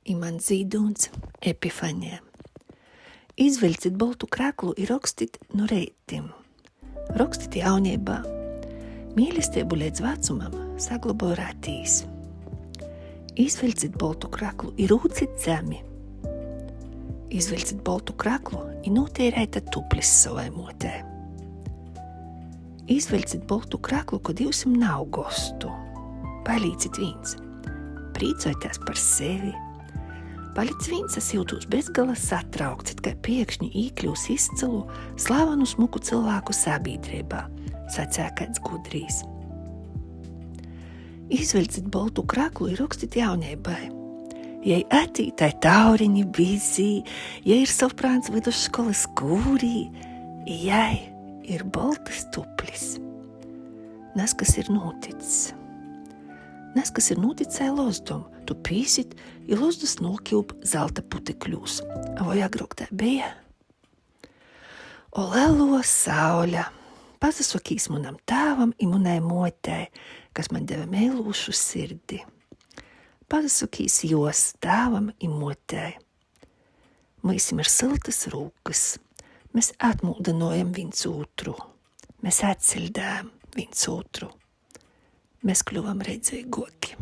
I man zīdūns Epifanija. Izveļcit boltu kraklu I rokstit no reitim. Rokstit jauniebā. Mīlestību līdz vecumam saglaboju ratīs. Izveļcit boltu kraklu I rūcit zemi. Izveļcit boltu kraklu I nūtīrēta tuplis savai motē. Izveļcit boltu kraklu, kad jūsim nav gostu. Palīcit vīns. Prīcojties par sevi. Palic vīns, es jūtos bezgala satraukts, kā piekšņi īkļūs izcilu slavenu smuku cilvēku sabiedrībā, sacīja kāds gudrīs. Izveļcit boltu kraklu I rokstit jauniebai. Jai attītai tauriņi bizī, jai ir soprāns vidusskolas kūrī, jai ir boltas tuplis. Nes, kas ir noticis. Nes, kas ir noticēja lozdom, tu pīsit, I lozdas nokļūp zelta putekļūs. Vai agrāk tā bija? O lelo sauļa, pasasokīs manam tāvam I manai motei, kas man deva mēlūšu sirdi. Pasasokīs jos tāvam I motei. Mēs ir siltas rūkas, mēs atmūdinojam viens otru, mēs atceļdām viens otru. Mēs kļuvam redzīgoki.